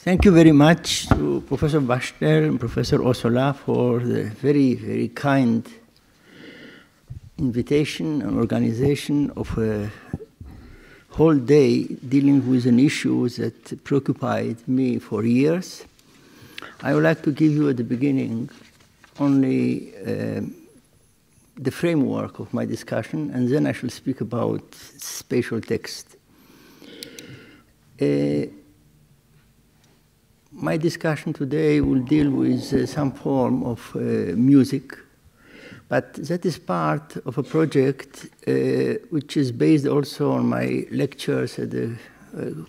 Thank you very much to Professor Bashtel and Professor Ossola for the very, very kind invitation and organization of a whole day dealing with an issue that preoccupied me for years. I would like to give you at the beginning only the framework of my discussion, and then I shall speak about spatial text. My discussion today will deal with some form of music, but that is part of a project which is based also on my lectures at the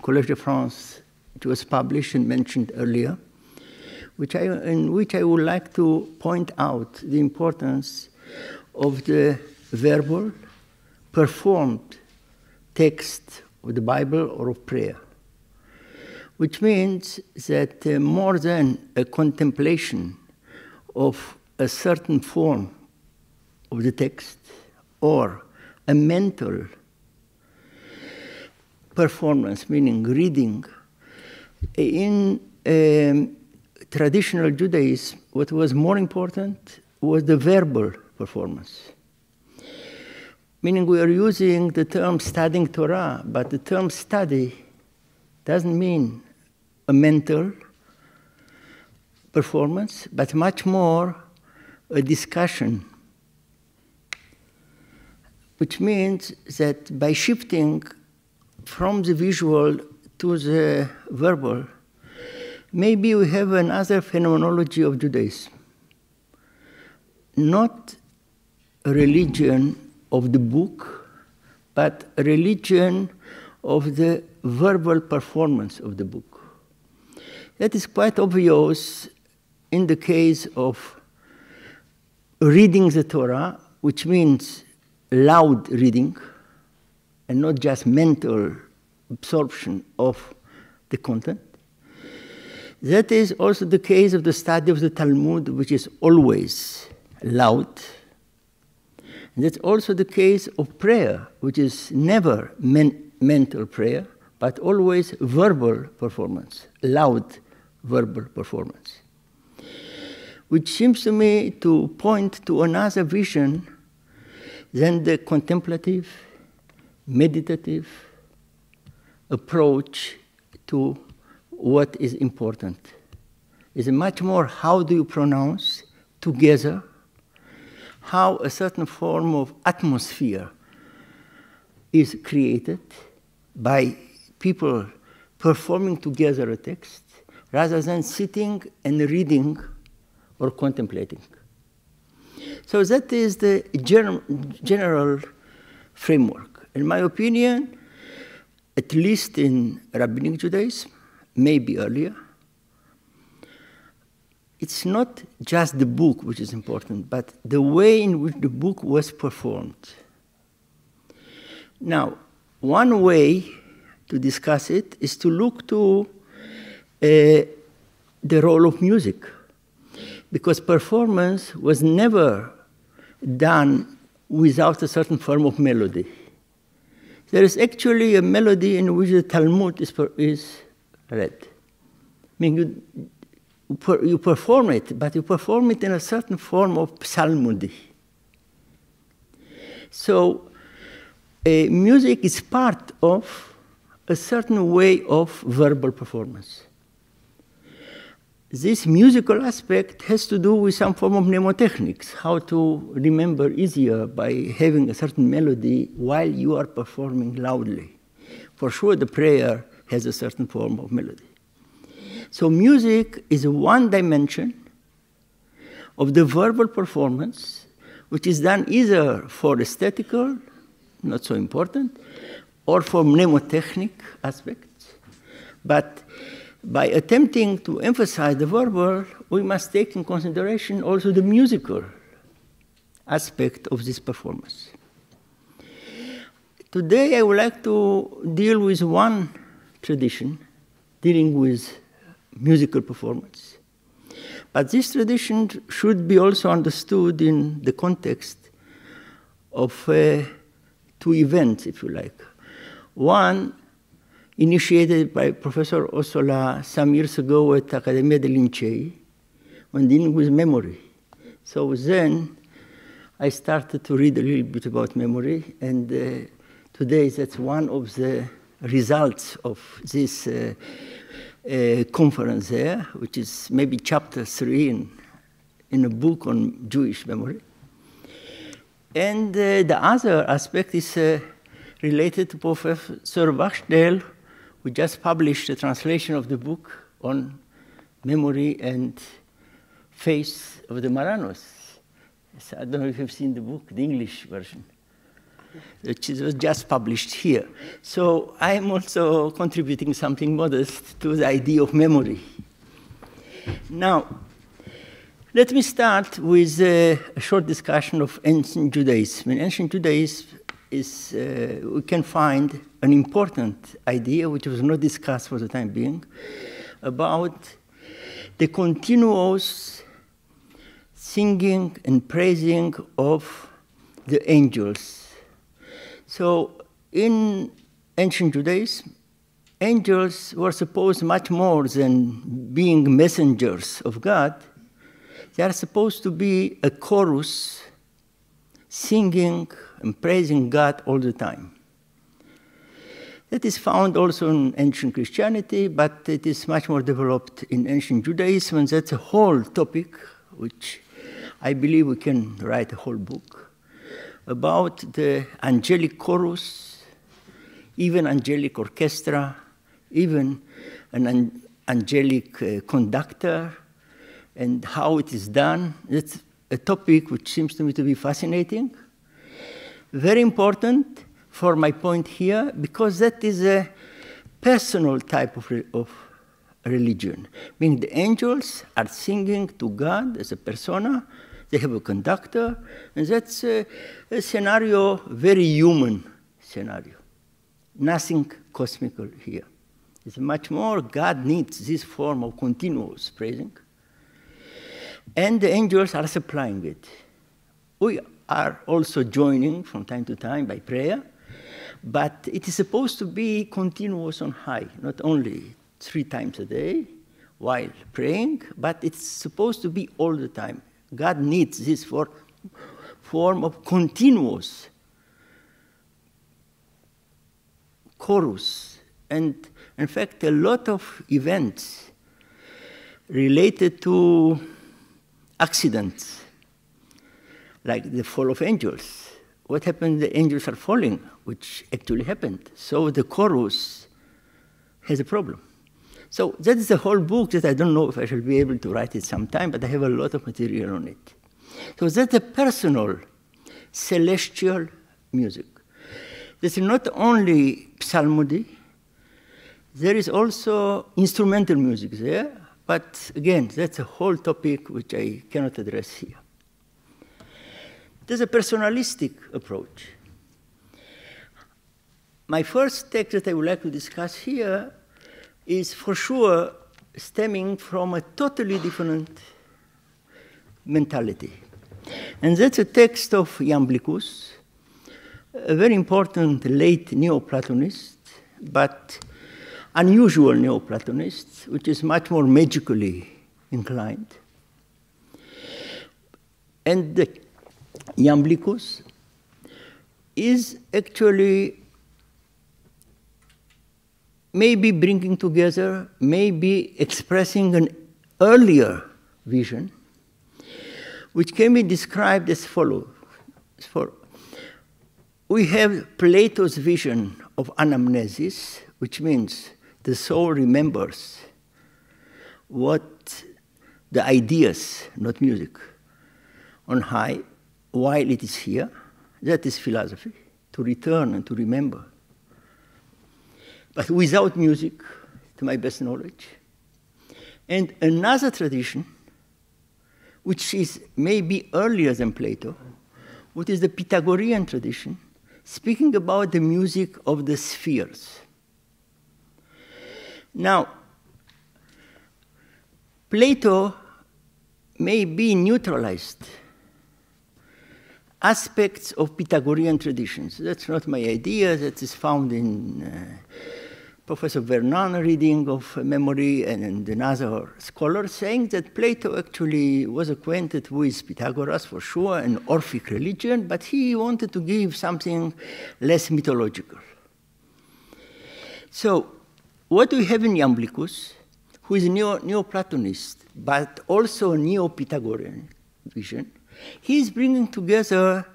Collège de France, which was published and mentioned earlier, in which I would like to point out the importance of the verbal, performed text of the Bible or of prayer, which means that more than a contemplation of a certain form of the text or a mental performance, meaning reading, in traditional Judaism, what was more important was the verbal performance. Meaning we are using the term studying Torah, but the term study doesn't mean a mental performance, but much more a discussion, which means that by shifting from the visual to the verbal, maybe we have another phenomenology of Judaism. Not a religion of the book, but a religion of the verbal performance of the book. That is quite obvious in the case of reading the Torah, which means loud reading, and not just mental absorption of the content. That is also the case of the study of the Talmud, which is always loud. And that's also the case of prayer, which is never mental prayer, but always verbal performance, loud verbal performance, which seems to me to point to another vision than the contemplative, meditative approach to what is important. It's much more how do you pronounce together, how a certain form of atmosphere is created by people performing together a text rather than sitting and reading or contemplating. So that is the general framework. In my opinion, at least in Rabbinic Judaism, maybe earlier, it's not just the book which is important, but the way in which the book was performed. Now, one way to discuss it is to look to the role of music, because performance was never done without a certain form of melody. There is actually a melody in which the Talmud is read. I mean, you perform it, but you perform it in a certain form of psalmody. So music is part of a certain way of verbal performance. This musical aspect has to do with some form of mnemotechnics, how to remember easier by having a certain melody while you are performing loudly. For sure, the prayer has a certain form of melody. So music is one dimension of the verbal performance, which is done either for aesthetical, not so important, or for mnemotechnic aspects. But by attempting to emphasize the verbal, we must take in consideration also the musical aspect of this performance. Today, I would like to deal with one tradition dealing with musical performance. But this tradition should be also understood in the context of two events, if you like. One initiated by Professor Ossola some years ago at Accademia dei Lincei on dealing with memory. So then I started to read a little bit about memory, and today that's one of the results of this conference there, which is maybe chapter 3 in a book on Jewish memory. And the other aspect is related to Professor Wachtel, who just published a translation of the book on memory and faith of the Marranos. So I don't know if you've seen the book, the English version, which was just published here. So I'm also contributing something modest to the idea of memory. Now, let me start with a short discussion of ancient Judaism. In ancient Judaism, we can find an important idea, which was not discussed for the time being, about the continuous singing and praising of the angels. So in ancient Judaism, angels were supposed much more than being messengers of God. They are supposed to be a chorus singing and praising God all the time. That is found also in ancient Christianity, but it is much more developed in ancient Judaism, and that's a whole topic which I believe we can write a whole book about the angelic chorus, even angelic orchestra, even an angelic conductor, and how it is done. That's a topic which seems to me to be fascinating. Very important for my point here, because that is a personal type of religion. Meaning the angels are singing to God as a persona, they have a conductor, and that's a scenario, very human scenario. Nothing cosmical here. It's much more, God needs this form of continuous praising, and the angels are supplying it. We are also joining from time to time by prayer, but it is supposed to be continuous on high, not only 3 times a day while praying, but it's supposed to be all the time. God needs this form of continuous chorus. And in fact, a lot of events related to accidents, like the fall of angels. What happened? The angels are falling, which actually happened. So the chorus has a problem. So that is the whole book that I don't know if I shall be able to write it sometime, but I have a lot of material on it. So that's a personal, celestial music. There's not only psalmody, there is also instrumental music there, but again, that's a whole topic which I cannot address here. There's a personalistic approach. My first text that I would like to discuss here is for sure stemming from a totally different mentality. And that's a text of Iamblichus, a very important late Neoplatonist, but unusual Neoplatonist, which is much more magically inclined. And the Iamblichus is actually maybe bringing together, maybe expressing an earlier vision, which can be described as follows. We have Plato's vision of anamnesis, which means the soul remembers what the ideas, not music, on high, while it is here. That is philosophy, to return and to remember. But without music, to my best knowledge. And another tradition, which is maybe earlier than Plato, which is the Pythagorean tradition, speaking about the music of the spheres. Now, Plato may be neutralized aspects of Pythagorean traditions. That's not my idea. That is found in Professor Vernon reading of memory, and another scholar saying that Plato actually was acquainted with Pythagoras for sure, an Orphic religion, but he wanted to give something less mythological. So what we have in Iamblichus, who is a Neoplatonist, but also a Neo-Pythagorean vision, he is bringing together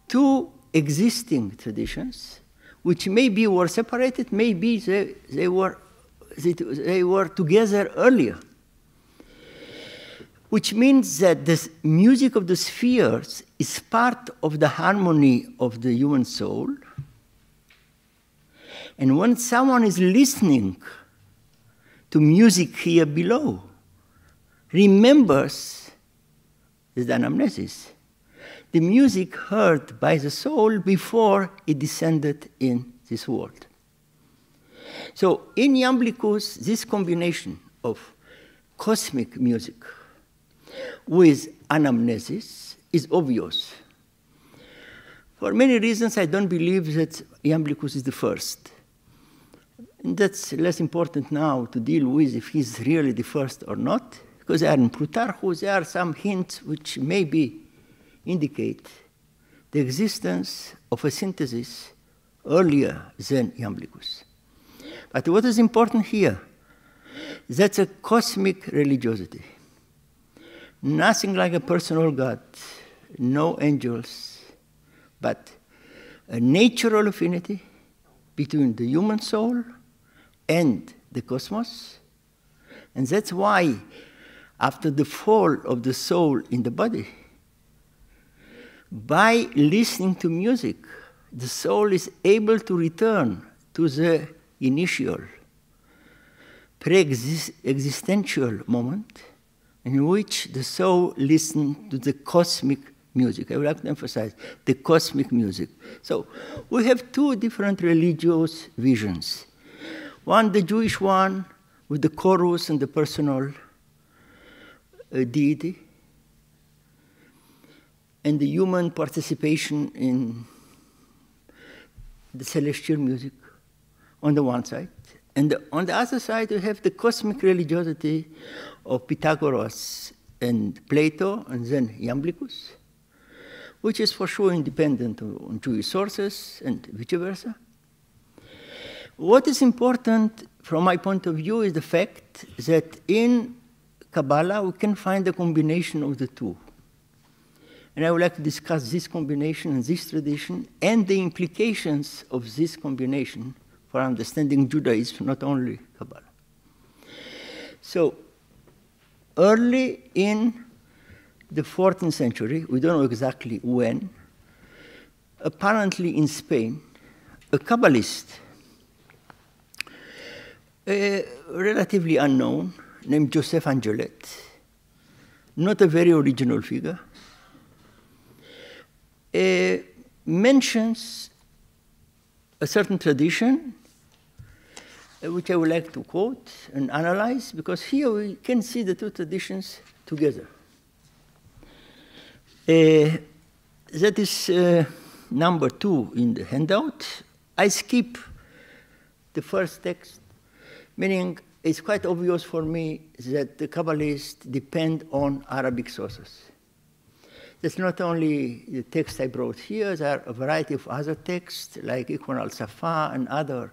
two existing traditions, which maybe were separated, maybe they were together earlier. Which means that the music of the spheres is part of the harmony of the human soul. And when someone is listening to music here below, remembers the anamnesis, the music heard by the soul before it descended in this world. So in Iamblichus, this combination of cosmic music with anamnesis is obvious. For many reasons, I don't believe that Iamblichus is the first. And that's less important now to deal with if he's really the first or not, because there are in Plutarchus, there are some hints which maybe indicate the existence of a synthesis earlier than Iamblichus. But what is important here, that's a cosmic religiosity. Nothing like a personal God, no angels, but a natural affinity between the human soul and the cosmos. And that's why, after the fall of the soul in the body, by listening to music, the soul is able to return to the initial, pre-existential moment in which the soul listened to the cosmic music. I would like to emphasize the cosmic music. So we have two different religious visions. One, the Jewish one, with the chorus and the personal deity, and the human participation in the celestial music on the one side. And on the other side, we have the cosmic religiosity of Pythagoras and Plato, and then Iamblichus, which is for sure independent on Jewish sources and vice versa. What is important from my point of view is the fact that in Kabbalah we can find a combination of the two. And I would like to discuss this combination and this tradition and the implications of this combination for understanding Judaism, not only Kabbalah. So, early in the 14th century, we don't know exactly when, apparently in Spain, a Kabbalist, relatively unknown, named Joseph Angelet, not a very original figure, mentions a certain tradition, which I would like to quote and analyze, because here we can see the two traditions together. That is number 2 in the handout. I skip the first text, meaning it's quite obvious for me that the Kabbalists depend on Arabic sources. That's not only the text I brought here, there are a variety of other texts, like Ikhwan al-Safa and other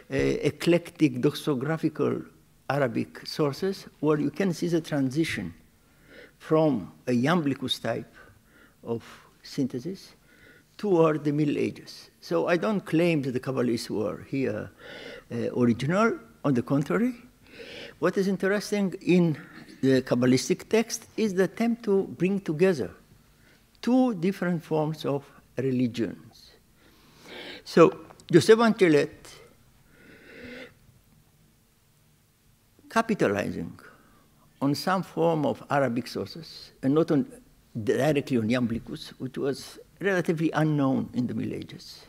eclectic doxographical Arabic sources, where you can see the transition from a Iamblichus type of synthesis toward the Middle Ages. So I don't claim that the Kabbalists were here original. On the contrary, what is interesting in the Kabbalistic text is the attempt to bring together two different forms of religions. So Joseph Angelet, capitalizing on some form of Arabic sources, and not directly on Iamblichus, which was relatively unknown in the Middle Ages,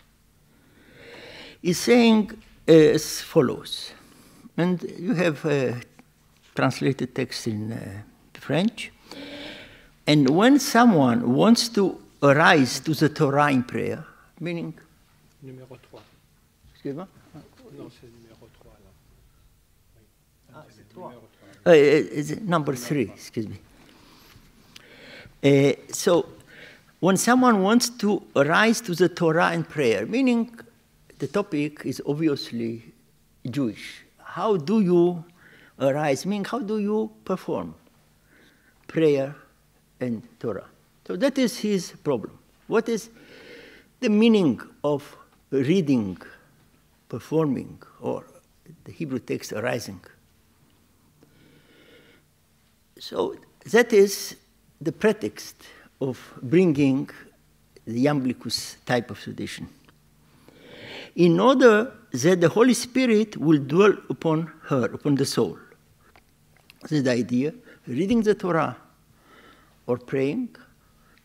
is saying as follows, and you have translated text in French. And when someone wants to arise to the Torah in prayer, meaning, Excuse-moi. Non, c'est le numéro 3, là. Oui. Ah, c'est c'est 3. Numéro 3. It's number 3, excuse me. So, when someone wants to rise to the Torah in prayer, meaning the topic is obviously Jewish. How do you arise? Meaning, how do you perform prayer and Torah? So that is his problem. What is the meaning of reading, performing, or the Hebrew text arising? So that is the pretext of bringing the Iamblichus type of tradition, in order that the Holy Spirit will dwell upon her, upon the soul. This is the idea. Reading the Torah or praying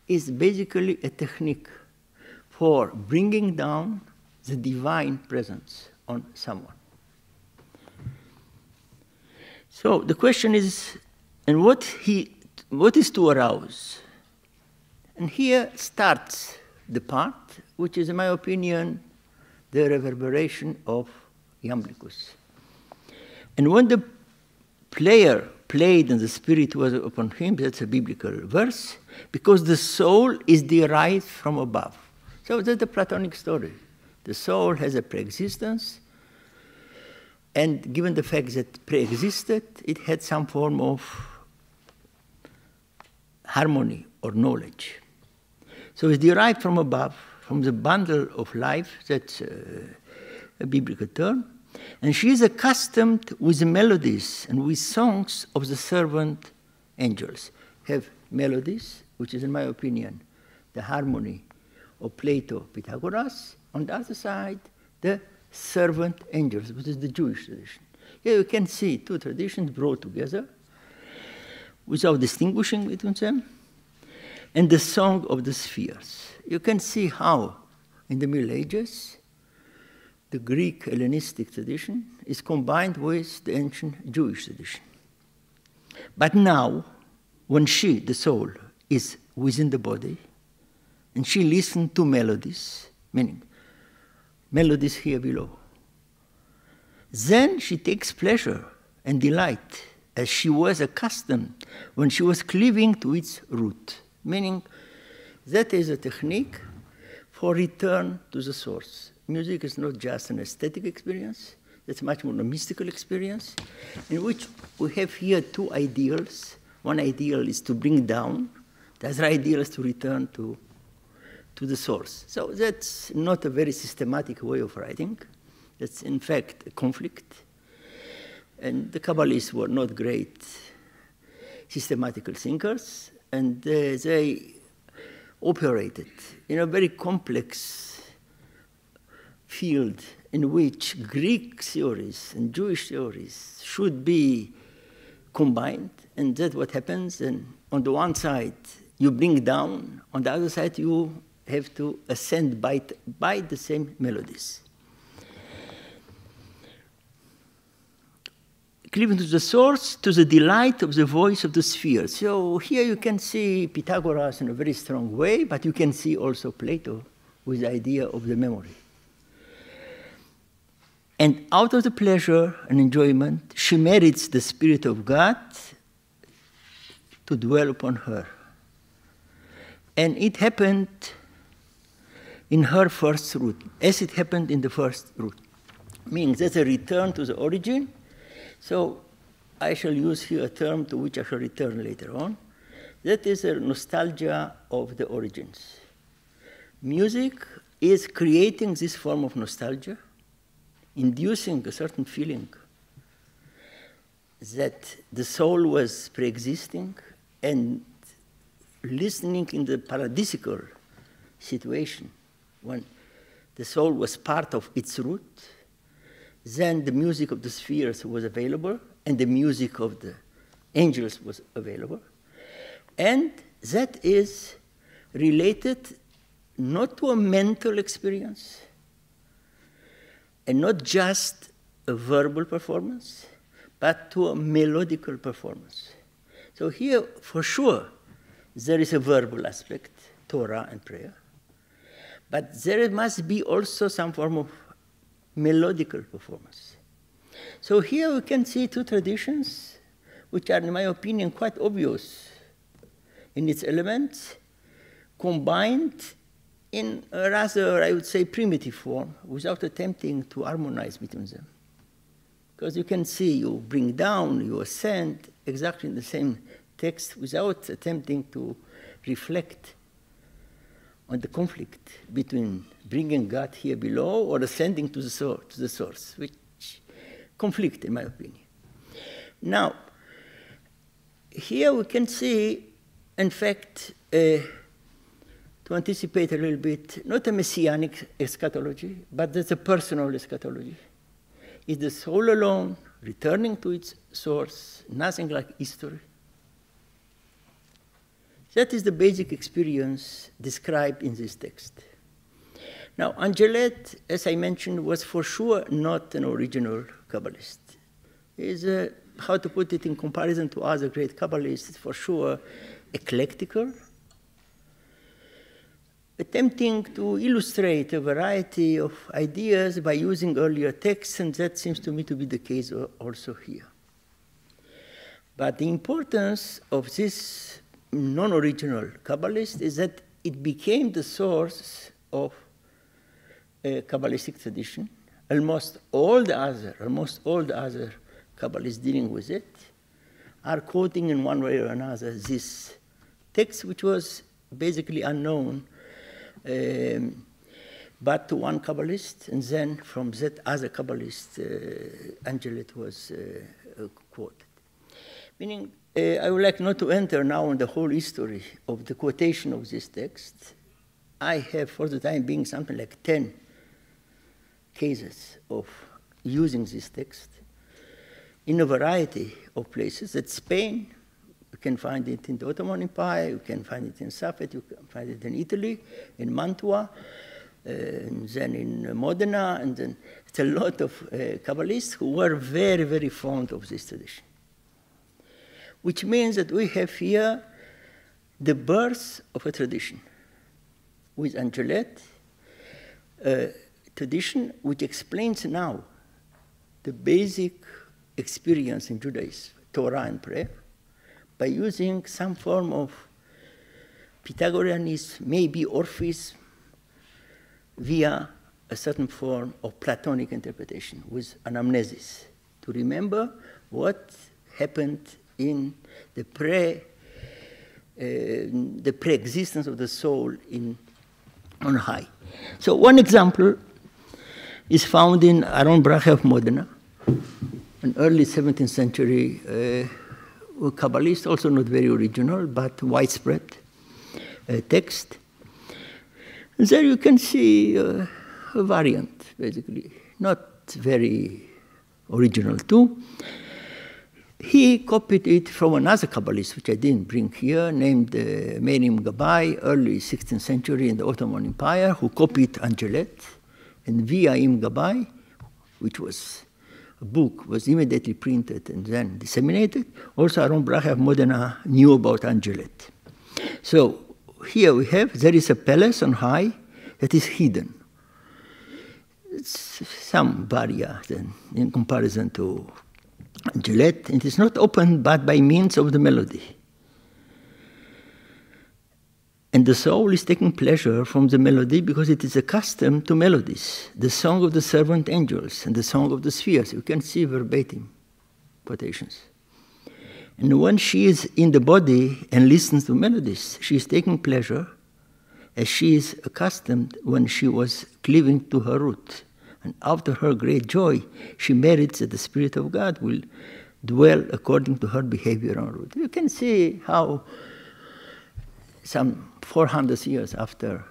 is basically a technique for bringing down the divine presence on someone. So the question is, and what is to arouse? And here starts the part which is, in my opinion, the reverberation of Iamblichus. And when the player played and the Spirit was upon him, that's a biblical verse, because the soul is derived from above. So that's the Platonic story. The soul has a pre-existence, and given the fact that pre-existed, it had some form of harmony or knowledge. So it's derived from above, from the bundle of life, that's a biblical term, and she is accustomed with the melodies and with songs of the servant angels. Have melodies, which is, in my opinion, the harmony of Plato, Pythagoras. On the other side, the servant angels, which is the Jewish tradition. Here you can see two traditions brought together without distinguishing between them, and the song of the spheres. You can see how, in the Middle Ages, the Greek Hellenistic tradition is combined with the ancient Jewish tradition. But now, when she, the soul, is within the body, and she listens to melodies, meaning melodies here below, then she takes pleasure and delight, as she was accustomed when she was cleaving to its root, meaning that is a technique for return to the source. Music is not just an aesthetic experience, it's much more a mystical experience, in which we have here two ideals. One ideal is to bring down, the other ideal is to return to the source. So that's not a very systematic way of writing. That's, in fact, a conflict. And the Kabbalists were not great systematical thinkers, and they operated in a very complex field in which Greek theories and Jewish theories should be combined, and that's what happens. And on the one side, you bring down, on the other side, you have to ascend by the same melodies. Cleaving to the source, to the delight of the voice of the sphere. So here you can see Pythagoras in a very strong way, but you can see also Plato with the idea of the memory. And out of the pleasure and enjoyment, she merits the Spirit of God to dwell upon her. And it happened in her first root, as it happened in the first root. Meaning that's a return to the origin. So I shall use here a term to which I shall return later on. That is a nostalgia of the origins. Music is creating this form of nostalgia, inducing a certain feeling that the soul was pre-existing, and listening in the paradisical situation, when the soul was part of its root, then the music of the spheres was available, and the music of the angels was available. And that is related not to a mental experience, and not just a verbal performance, but to a melodical performance. So here, for sure, there is a verbal aspect, Torah and prayer, but there must be also some form of melodical performance. So here we can see two traditions which are, in my opinion, quite obvious in its elements, combined in a rather, I would say, primitive form, without attempting to harmonize between them. Because you can see you bring down, you ascend, exactly in the same text, without attempting to reflect on the conflict between bringing God here below or ascending to the source, which conflict, in my opinion. Now, here we can see, in fact, to anticipate a little bit, not a messianic eschatology, but there's a personal eschatology. Is the soul alone, returning to its source, nothing like history? That is the basic experience described in this text. Now, Angelet, as I mentioned, was for sure not an original Kabbalist. He is, how to put it in comparison to other great Kabbalists, for sure eclectical, attempting to illustrate a variety of ideas by using earlier texts, and that seems to me to be the case also here. But the importance of this non-original Kabbalist is that it became the source of a Kabbalistic tradition. Almost all the other Kabbalists dealing with it are quoting in one way or another this text, which was basically unknown but to one Kabbalist, and then from that other Kabbalist, Angelet was quoted. Meaning, I would like not to enter now in the whole history of the quotation of this text. I have, for the time being, something like 10 cases of using this text in a variety of places. At Spain, you can find it in the Ottoman Empire, you can find it in Safed, you can find it in Italy, in Mantua, and then in Modena, and then it's a lot of Kabbalists who were very, very fond of this tradition. Which means that we have here the birth of a tradition with Angelet, a tradition which explains now the basic experience in Judaism, Torah and prayer, by using some form of Pythagoreanism, maybe Orphism, via a certain form of Platonic interpretation with Anamnesis, to remember what happened in the pre-existence of the soul on high. So one example is found in Aaron Bracha of Modena, an early 17th century Kabbalist, also not very original, but widespread text. And there you can see a variant, basically, not very original too. He copied it from another Kabbalist, which I didn't bring here, named Merim Gabbai, early 16th century in the Ottoman Empire, who copied Angelet. And via Im Gabbai, which was a book, was immediately printed and then disseminated. Also, Aaron Bracha of Modena knew about Angelet. So here we have, there is a palace on high that is hidden. It's some barrier then in comparison to Angelet, and it is not opened but by means of the melody. And the soul is taking pleasure from the melody because it is accustomed to melodies, the song of the servant angels and the song of the spheres. You can see verbatim quotations. And when she is in the body and listens to melodies, she is taking pleasure as she is accustomed when she was cleaving to her root. And after her great joy, she merits that the Spirit of God will dwell according to her behavior en route. You can see how some 400 years after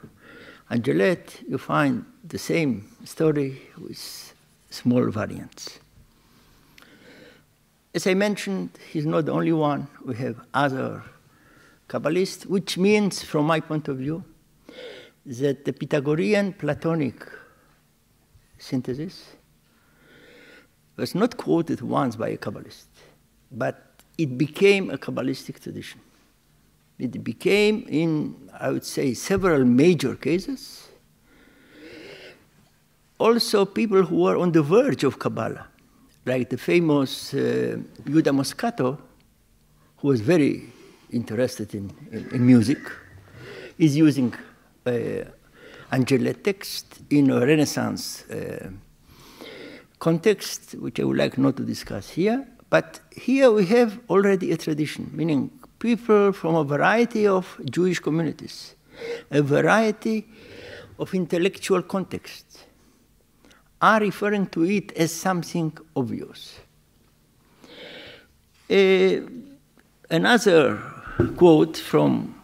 Angelet, you find the same story with small variants. As I mentioned, he's not the only one. We have other Kabbalists, which means, from my point of view, that the Pythagorean Platonic synthesis was not quoted once by a Kabbalist, but it became a Kabbalistic tradition. It became, in, I would say, several major cases, also people who were on the verge of Kabbalah, like the famous Judah Moscato, who was very interested in music, is using Angela text in a Renaissance context, which I would like not to discuss here. But here we have already a tradition, meaning people from a variety of Jewish communities, a variety of intellectual contexts, are referring to it as something obvious. Another quote from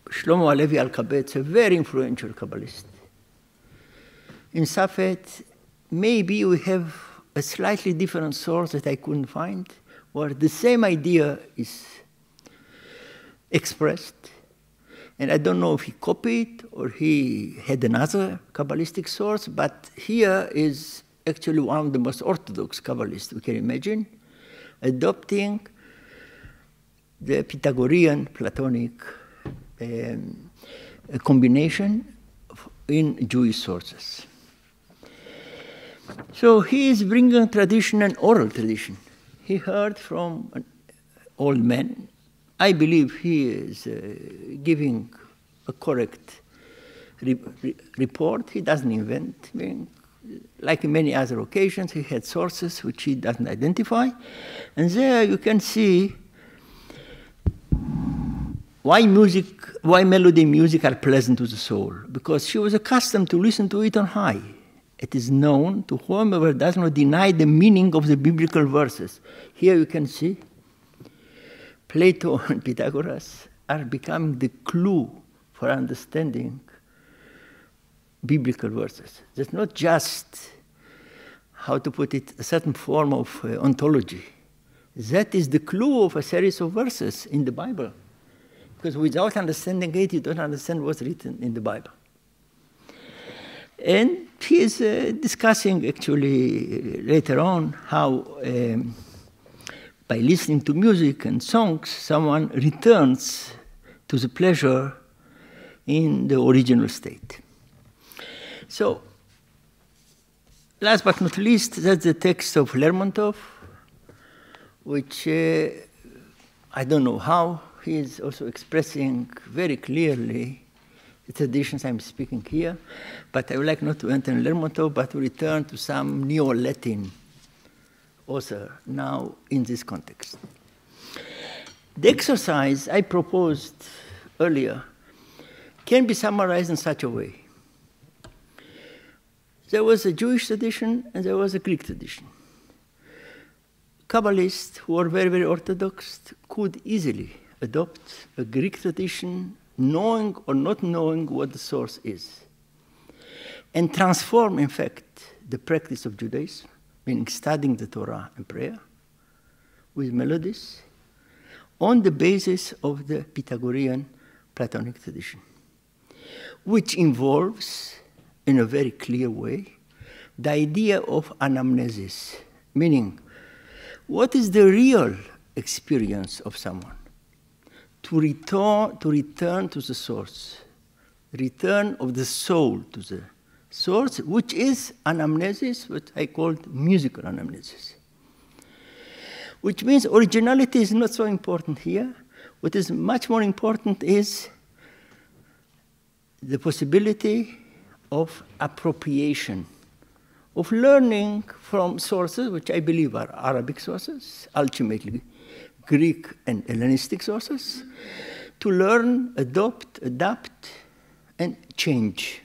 Shlomo Alevi Alkabetz, a very influential Kabbalist. In Safed, maybe we have a slightly different source that I couldn't find, where the same idea is expressed. And I don't know if he copied or he had another Kabbalistic source, but here is actually one of the most orthodox Kabbalists we can imagine, adopting the Pythagorean Platonic combination in Jewish sources. So he is bringing tradition and oral tradition. He heard from an old man. I believe he is giving a correct report. He doesn't invent. I mean, like in many other occasions, he had sources which he doesn't identify. And there you can see why melody and music are pleasant to the soul. Because she was accustomed to listen to it on high. It is known to whomever does not deny the meaning of the biblical verses. Here you can see Plato and Pythagoras are becoming the clue for understanding biblical verses. It's not just, how to put it, a certain form of ontology. That is the clue of a series of verses in the Bible. Because without understanding it, you don't understand what's written in the Bible. And he is discussing, actually, later on, how by listening to music and songs, someone returns to the pleasure in the original state. So, last but not least, that's the text of Lermontov, which I don't know how, he is also expressing very clearly the traditions I'm speaking here, but I would like not to enter in Lermontov, but to return to some Neo-Latin author now in this context. The exercise I proposed earlier can be summarized in such a way. There was a Jewish tradition and there was a Greek tradition. Kabbalists who were very, very orthodox could easily adopt a Greek tradition, knowing or not knowing what the source is, and transform, in fact, the practice of Judaism, meaning studying the Torah and prayer, with melodies, on the basis of the Pythagorean Platonic tradition, which involves, in a very clear way, the idea of anamnesis, meaning what is the real experience of someone? To return to the source, return of the soul to the source, which is anamnesis, what I called musical anamnesis. Which means originality is not so important here. What is much more important is the possibility of appropriation, of learning from sources, which I believe are Arabic sources, ultimately Greek and Hellenistic sources, to learn, adopt, adapt, and change.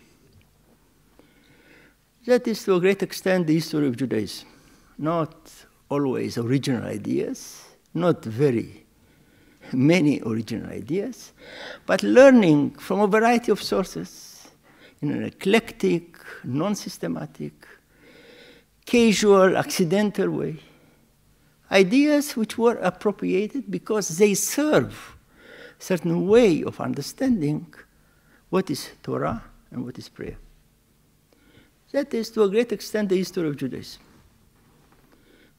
That is, to a great extent, the history of Judaism. Not always original ideas, not very many original ideas, but learning from a variety of sources in an eclectic, non-systematic, casual, accidental way. Ideas which were appropriated because they serve a certain way of understanding what is Torah and what is prayer. That is, to a great extent, the history of Judaism.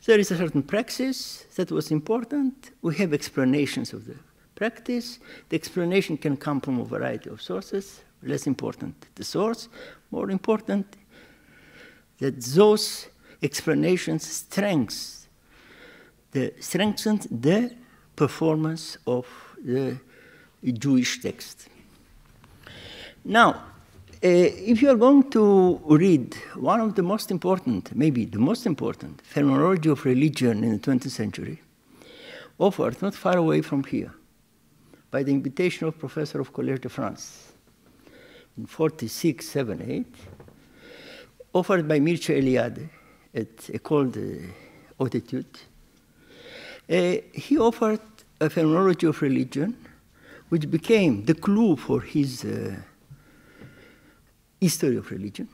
There is a certain praxis that was important. We have explanations of the practice. The explanation can come from a variety of sources. Less important, the source. More important, that those explanations strengthen the performance of the Jewish text. Now, if you are going to read one of the most important, maybe the most important, phenomenology of religion in the 20th century, offered not far away from here, by the invitation of Professor of Collège de France, in 46, 7, 8, offered by Mircea Eliade at École de Haute Étude. He offered a phenomenology of religion, which became the clue for his history of religion,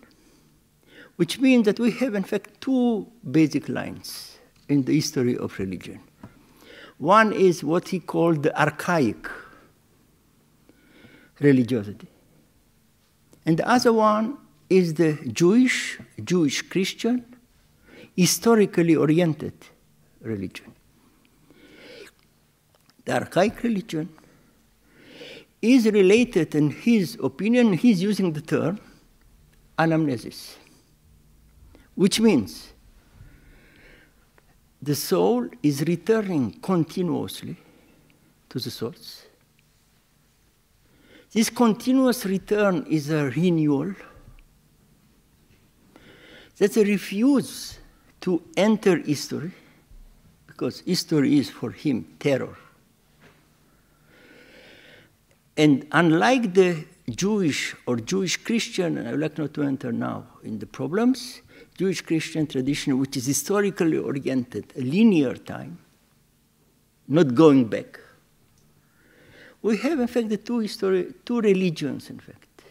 which means that we have, in fact, two basic lines in the history of religion. One is what he called the archaic religiosity. And the other one is the Jewish Christian, historically oriented religion. The archaic religion is related, in his opinion, he's using the term anamnesis, which means the soul is returning continuously to the source. This continuous return is a renewal. That's a refuse to enter history, because history is for him terror. And unlike the Jewish or Jewish Christian, and I would like not to enter now in the problems, Jewish Christian tradition, which is historically oriented, a linear time, not going back. We have, in fact, the two religions, in fact.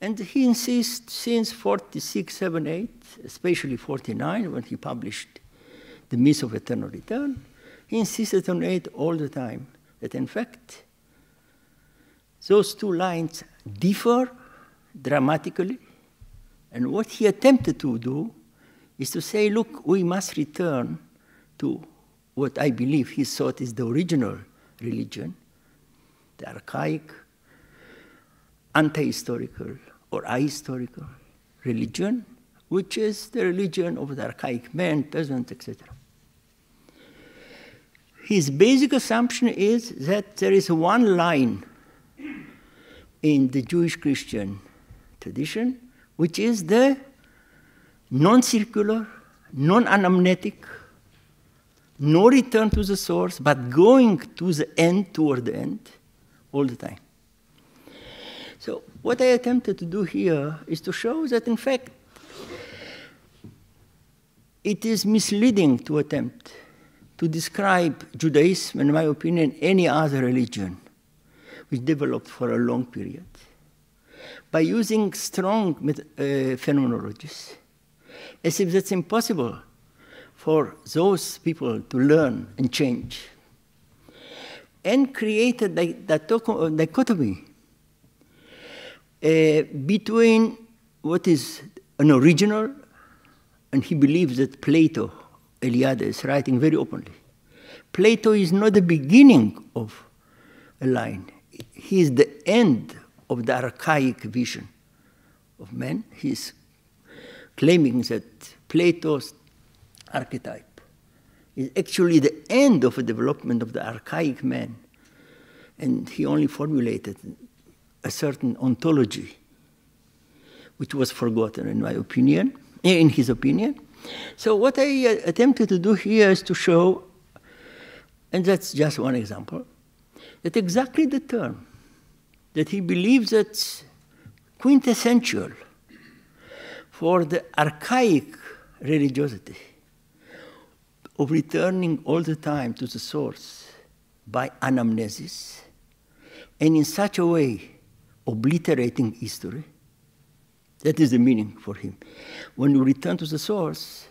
And he insists since 46, 7, 8, especially 49, when he published The Myth of Eternal Return, he insisted on it all the time, that in fact, those two lines differ dramatically. And what he attempted to do is to say, look, we must return to what I believe he thought is the original religion, the archaic, anti-historical or ahistorical religion, which is the religion of the archaic man, peasant, etc. His basic assumption is that there is one line in the Jewish Christian tradition, which is the non-circular, non-anamnetic, no return to the source, but going to the end, toward the end, all the time. So what I attempted to do here is to show that, in fact, it is misleading to attempt to describe Judaism, in my opinion, any other religion which developed for a long period, by using strong phenomenologies, as if that's impossible for those people to learn and change, and created a dichotomy between what is an original, and he believes that Plato, Eliade, is writing very openly. Plato is not the beginning of a line. He is the end of the archaic vision of man. He's claiming that Plato's archetype is actually the end of the development of the archaic man. And he only formulated a certain ontology, which was forgotten, in my opinion, in his opinion. So what I attempted to do here is to show, and that's just one example, that exactly the term that he believes that's quintessential for the archaic religiosity of returning all the time to the source by anamnesis, and in such a way obliterating history. That is the meaning for him. When you return to the source,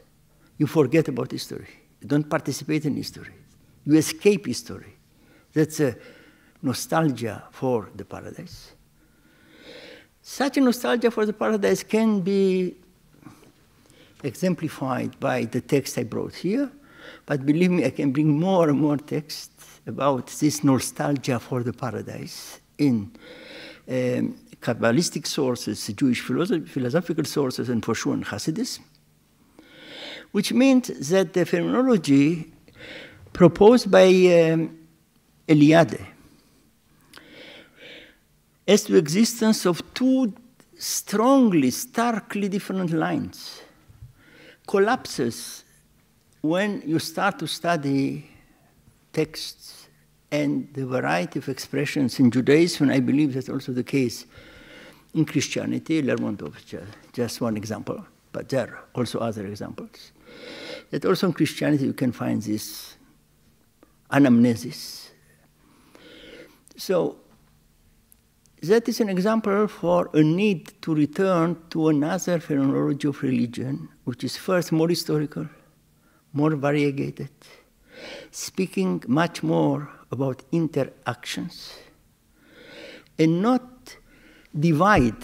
you forget about history. You don't participate in history. You escape history. That's a nostalgia for the paradise. Such a nostalgia for the paradise can be exemplified by the text I brought here, but believe me, I can bring more and more texts about this nostalgia for the paradise in Kabbalistic sources, Jewish philosophical sources, and for sure in Hasidism, which means that the phenomenology proposed by Eliade as to existence of two strongly, starkly different lines collapses when you start to study texts and the variety of expressions in Judaism. I believe that's also the case in Christianity. Lermontov is just one example, but there are also other examples. That also in Christianity you can find this anamnesis. So that is an example for a need to return to another phenomenology of religion, which is first more historical, more variegated, speaking much more about interactions, and not divide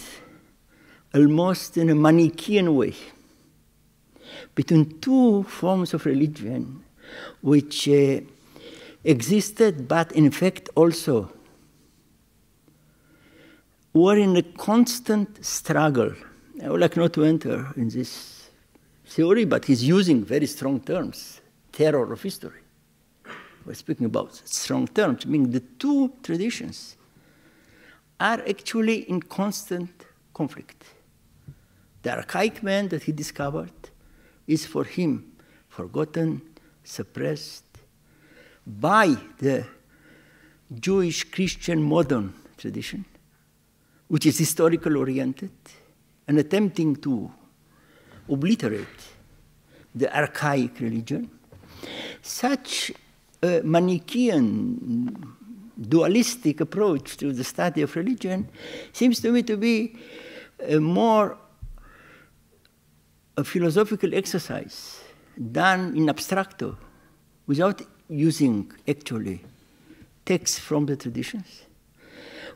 almost in a Manichaean way between two forms of religion which existed, but in fact also were in a constant struggle. I would like not to enter in this theory, but he's using very strong terms, terror of history. We're speaking about strong terms, meaning the two traditions are actually in constant conflict. The archaic man that he discovered is for him forgotten, suppressed by the Jewish Christian modern tradition, which is historical oriented and attempting to obliterate the archaic religion. Such a Manichaean, dualistic approach to the study of religion seems to me to be more a philosophical exercise done in abstracto, without using actually texts from the traditions.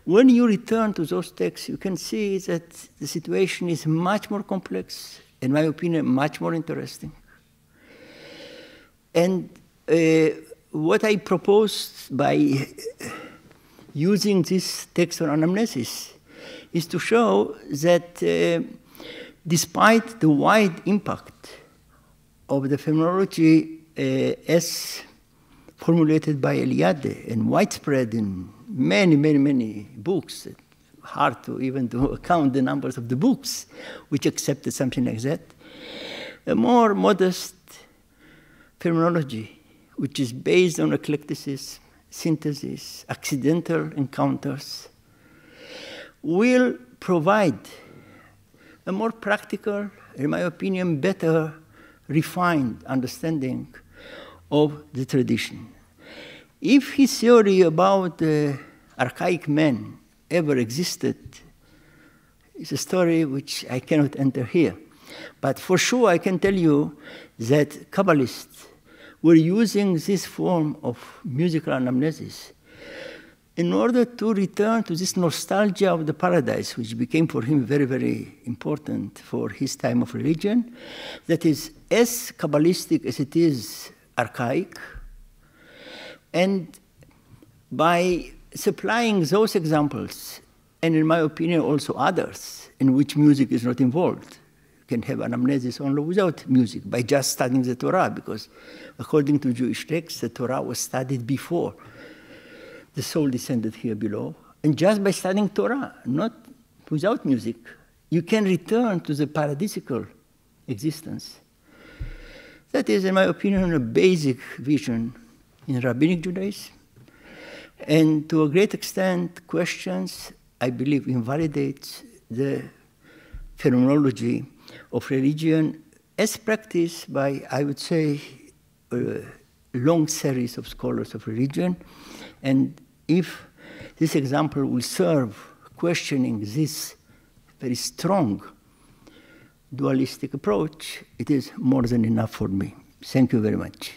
When you return to those texts, you can see that the situation is much more complex, in my opinion, much more interesting. And what I proposed by using this text on anamnesis is to show that despite the wide impact of the phenomenology as formulated by Eliade and widespread in many, many, many books, hard to even to count the numbers of the books which accepted something like that, a more modest phenomenology, which is based on eclecticism, synthesis, accidental encounters, will provide a more practical, in my opinion, better refined understanding of the tradition. If his theory about the archaic man ever existed, it's a story which I cannot enter here. But for sure I can tell you that Kabbalists were using this form of musical anamnesis in order to return to this nostalgia of the paradise, which became for him very, very important for his time of religion, that is as Kabbalistic as it is archaic. And by supplying those examples, and in my opinion also others, in which music is not involved, you can have anamnesis only without music, by just studying the Torah, because according to Jewish texts, the Torah was studied before the soul descended here below. And just by studying Torah, not without music, you can return to the paradisical existence. That is, in my opinion, a basic vision in Rabbinic Judaism. And to a great extent, questions, I believe, invalidates the phenomenology of religion as practiced by, I would say, a long series of scholars of religion. And if this example will serve questioning this very strong dualistic approach, it is more than enough for me. Thank you very much.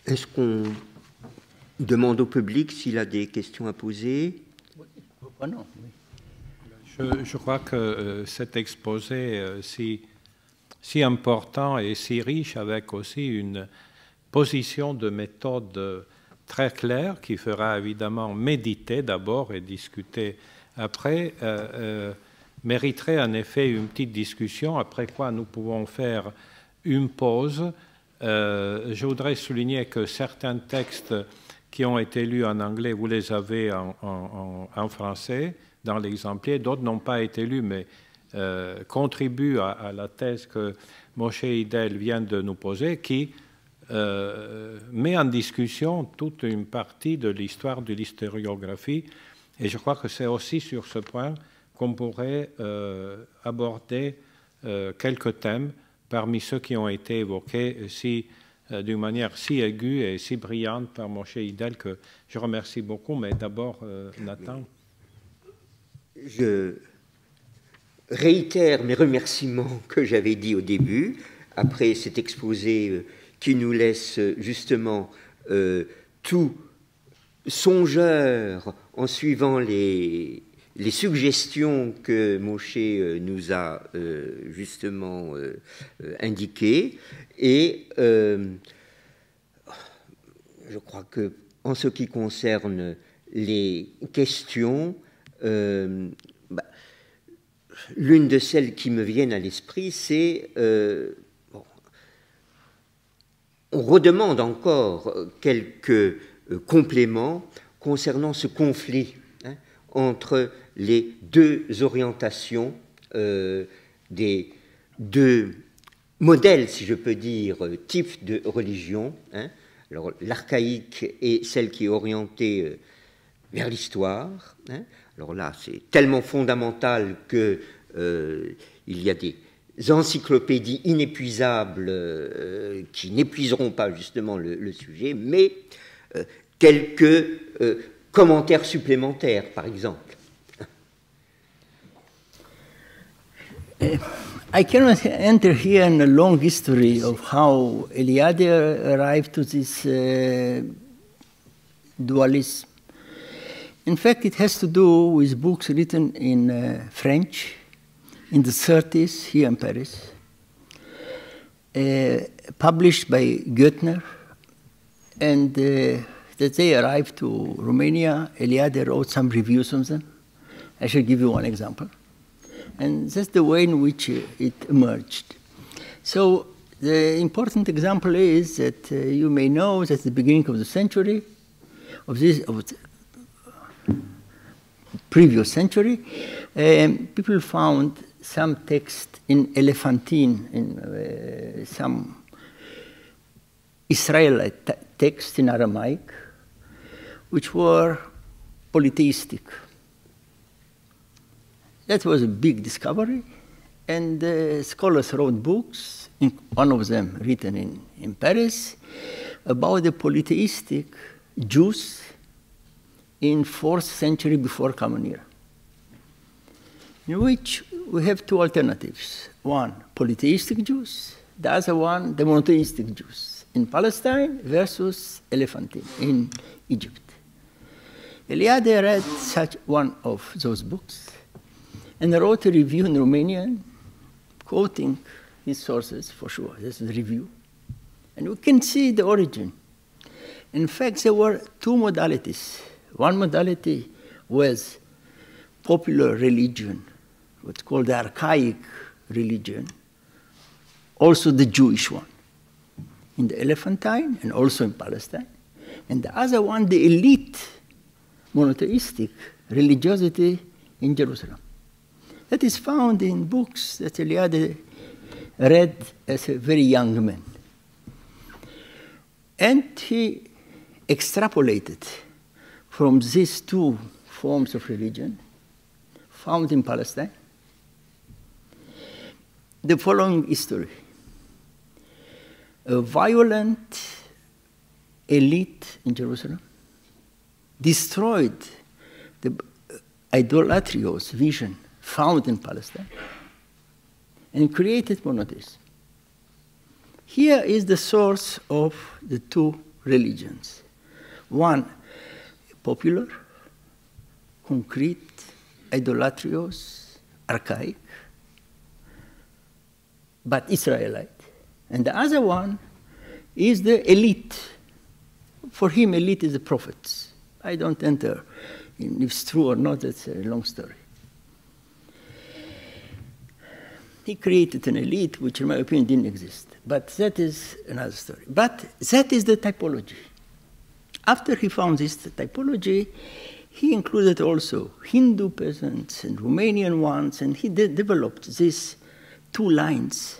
Est-ce qu'on demande au public s'il a des questions à poser? Oh non, oui. Je crois que cet exposé, si si important et si riche, avec aussi une position de méthode très claire qui fera évidemment méditer d'abord et discuter après, mériterait en effet une petite discussion, après quoi nous pouvons faire une pause. Je voudrais souligner que certains textes qui ont été lus en anglais, vous les avez en français dans l'exemplaire, d'autres n'ont pas été lus, mais contribuent à la thèse que Moshe Idel vient de nous poser, qui met en discussion toute une partie de l'histoire de l'historiographie. Et je crois que c'est aussi sur ce point qu'on pourrait aborder quelques thèmes parmi ceux qui ont été évoqués d'une manière si aiguë et si brillante par Moshe Idel, que je remercie beaucoup. Mais d'abord, Nathan. Je réitère mes remerciements que j'avais dit au début, après cet exposé qui nous laisse justement tout songeur en suivant les suggestions que Moshe nous a justement indiquées. Et je crois que en ce qui concerne les questions, l'une de celles qui me viennent à l'esprit, c'est on redemande encore quelques compléments concernant ce conflit entre les deux orientations des deux modèles, si je peux dire, types de religion. Alors, l'archaïque et celle qui est orientée vers l'histoire. Alors là, c'est tellement fondamental que il y a des encyclopédies inépuisables qui n'épuiseront pas justement le sujet, mais quelques commentaires supplémentaires, par exemple. I cannot enter here in a long history of how Eliade arrived to this dualism. In fact, it has to do with books written in French in the 30s here in Paris, published by Goethner, and that they arrived to Romania. Eliade wrote some reviews on them. I shall give you one example. And that's the way in which it emerged. So the important example is that you may know that at the beginning of the century, of the previous century, people found some text in Elephantine, in some Israelite text in Aramaic, which were polytheistic. That was a big discovery, and scholars wrote books, one of them written in Paris, about the polytheistic Jews in 4th century before Common Era, in which we have two alternatives. One, polytheistic Jews, the other one, the monotheistic Jews, in Palestine versus Elephantine in Egypt. Eliade read such one of those books, and wrote a review in Romanian, quoting his sources, for sure. This is a review. And we can see the origin. In fact, there were two modalities. One modality was popular religion, what's called the archaic religion, also the Jewish one, in the Elephantine and also in Palestine. And the other one, the elite monotheistic religiosity in Jerusalem. That is found in books that Eliade read as a very young man. And he extrapolated from these two forms of religion found in Palestine the following history. A violent elite in Jerusalem destroyed the idolatrous vision found in Palestine and created monotheism. Here is the source of the two religions. One, popular, concrete, idolatrous, archaic. but Israelite. And the other one is the elite. For him, elite is the prophets. I don't enter in if it's true or not, that's a long story. He created an elite which, in my opinion, didn't exist. But that is another story. But that is the typology. After he found this typology, he included also Hindu peasants and Romanian ones, and he developed these two lines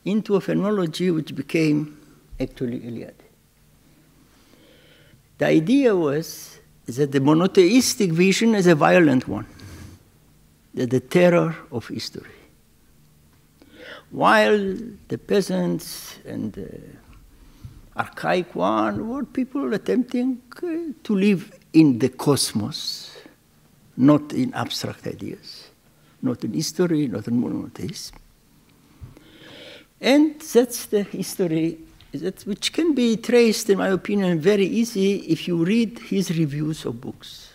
into a phenomenology which became actually Iliad. The idea was that the monotheistic vision is a violent one, that the terror of history. While the peasants and the archaic one were people attempting to live in the cosmos, not in abstract ideas, not in history, not in monotheism. And that's the history which can be traced, in my opinion, very easy if you read his reviews of books,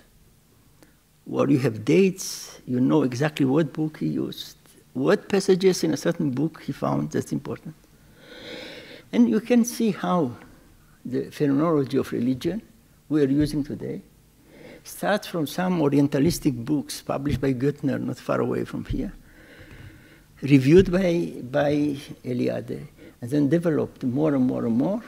where you have dates, you know exactly what book he used, what passages in a certain book he found that's important. And you can see how the phenomenology of religion we are using today starts from some Orientalistic books published by Goettner, not far away from here, reviewed by Eliade, and then developed more and more and more,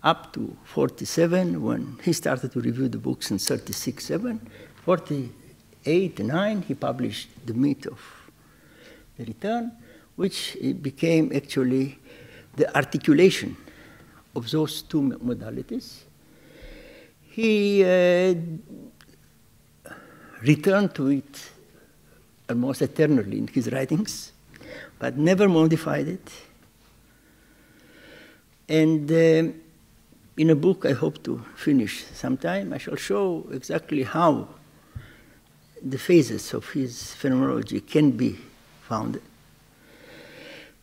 up to 47, when he started to review the books in 36, 7. 48, 9, he published The Myth of the Return, which became actually the articulation of those two modalities. He returned to it almost eternally in his writings, but never modified it. And in a book I hope to finish sometime, I shall show exactly how the phases of his phenomenology can be founded.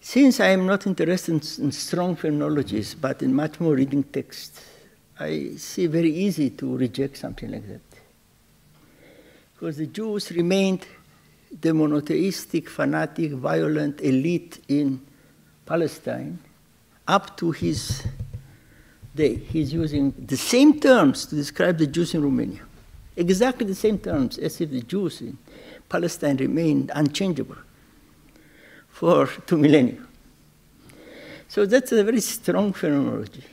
Since I am not interested in strong phenomenologies, but in much more reading text, I see very easy to reject something like that. Because the Jews remained the monotheistic, fanatic, violent elite in Palestine up to his day. He's using the same terms to describe the Jews in Romania. Exactly the same terms as if the Jews in Palestine remained unchangeable for 2 millennia. So that's a very strong phenomenology,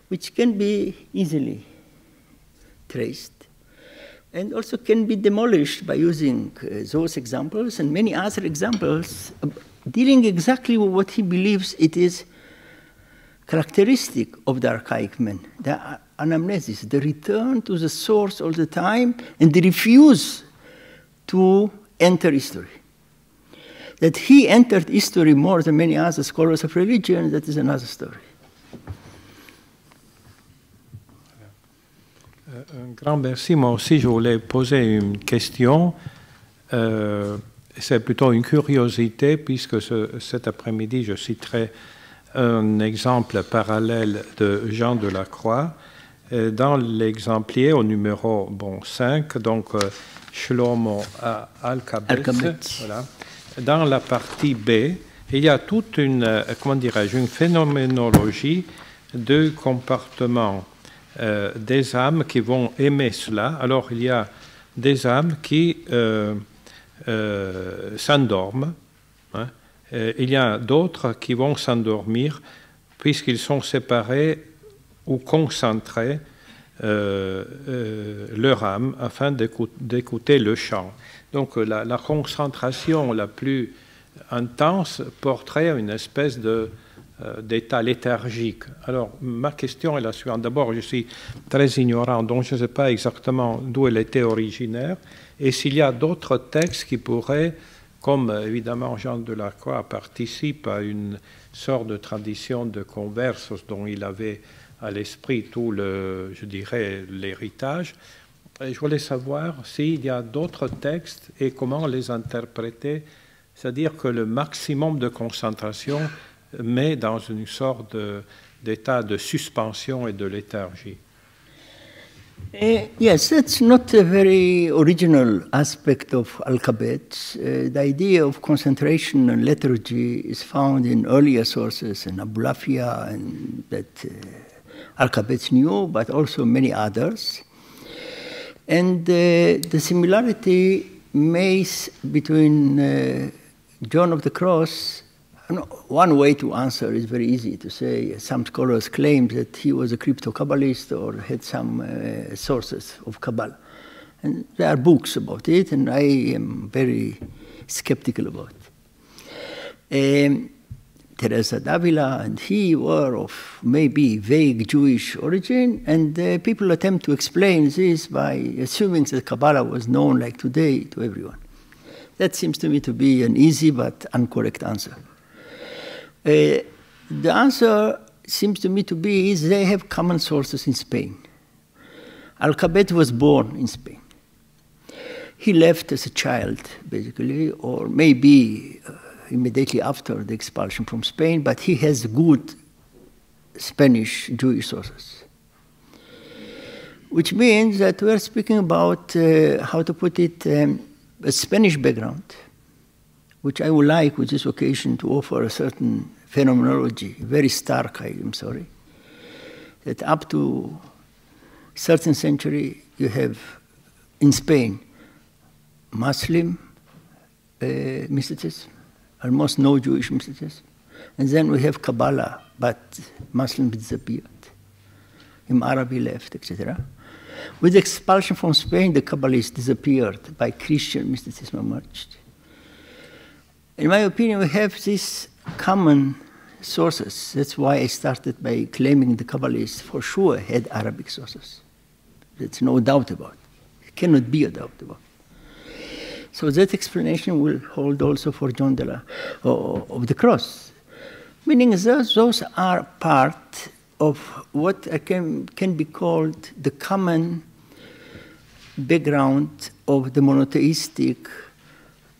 which can be easily traced and also can be demolished by using those examples and many other examples dealing exactly with what he believes it is characteristic of the archaic man, the anamnesis, the return to the source all the time and the refuse to enter history. That he entered history more than many other scholars of religion, that is another story. Un grand merci. Moi aussi, je voulais poser une question. C'est plutôt une curiosité, puisque cet après-midi, je citerai un exemple parallèle de Jean de la Croix. Dans l'exemplier, au numéro 5, donc Shlomo Alkabetz, voilà. Dans la partie B, il y a toute une, comment dirais-je, une phénoménologie de comportement des âmes qui vont aimer cela. Alors, il y a des âmes qui s'endorment. Hein. Il y a d'autres qui vont s'endormir puisqu'ils sont séparés ou concentrés leur âme afin d'écouter le chant. Donc la concentration la plus intense porterait une espèce d'état léthargique. Alors ma question est la suivante. D'abord, je suis très ignorant, donc je ne sais pas exactement d'où elle était originaire, et s'il y a d'autres textes qui pourraient, comme évidemment Jean de la Croix participe à une sorte de tradition de converse dont il avait à l'esprit tout le, je dirais, l'héritage. Et je voulais savoir s'il y a d'autres textes et comment les interpréter, c'est-à-dire que le maximum de concentration met dans une sorte d'état de suspension et de léthargie. Yes, that's not a very original aspect of alphabets. The idea of concentration and liturgy is found in earlier sources, in Abulafia, and that alphabets knew, but also many others. And the similarity between John of the Cross, one way to answer is very easy to say. Some scholars claim that he was a crypto-Kabbalist or had some sources of Kabbalah. And there are books about it, and I am very skeptical about it. Teresa d'Avila and he were of maybe vague Jewish origin, and people attempt to explain this by assuming that Kabbalah was known like today to everyone. That seems to me to be an easy but incorrect answer. The answer seems to me to be is they have common sources in Spain. Alphabet was born in Spain. He left as a child, basically, or maybe immediately after the expulsion from Spain, but he has good Spanish Jewish sources. Which means that we are speaking about, how to put it, a Spanish background, which I would like with this occasion to offer a certain phenomenology, very stark, I'm sorry, that up to certain century you have in Spain Muslim mysticism, almost no Jewish mysticism, and then we have Kabbalah, but Muslims disappeared, Imam Arabi left, etc. With the expulsion from Spain, the Kabbalists disappeared, by Christian mysticism emerged. In my opinion, we have these common sources. That's why I started by claiming the Kabbalists for sure had Arabic sources. There's no doubt about it. There cannot be a doubt about it. So that explanation will hold also for John of the Cross. Meaning those are part of what can be called the common background of the monotheistic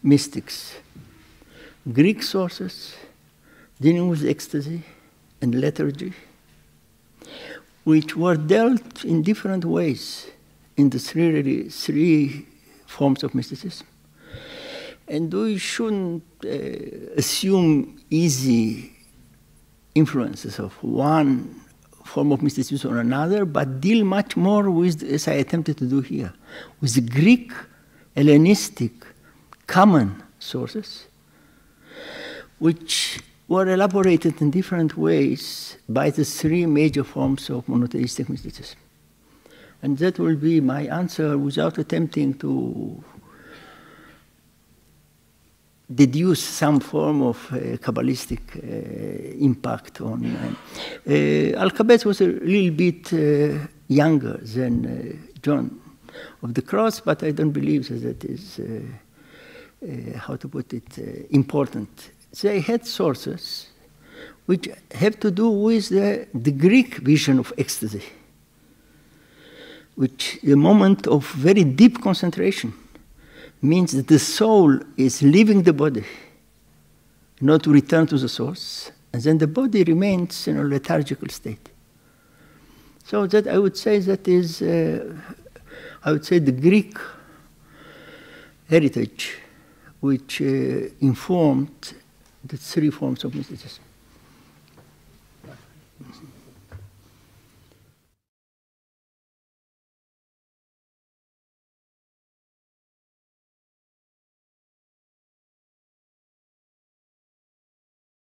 mystics. Greek sources dealing with ecstasy and liturgy, which were dealt in different ways in the three forms of mysticism. And we shouldn't assume easy influences of one form of mysticism or another, but deal much more with, as I attempted to do here, with the Greek, Hellenistic, common sources, which were elaborated in different ways by the three major forms of monotheistic mysticism. And that will be my answer without attempting to deduce some form of Kabbalistic impact on. Alphabet was a little bit younger than John of the Cross, but I don't believe that is, how to put it, important. They had sources which have to do with the Greek vision of ecstasy, which the moment of very deep concentration means that the soul is leaving the body, not to return to the source, and then the body remains in a lethargical state. So that I would say that is, I would say the Greek heritage which informed the three forms of mysticism.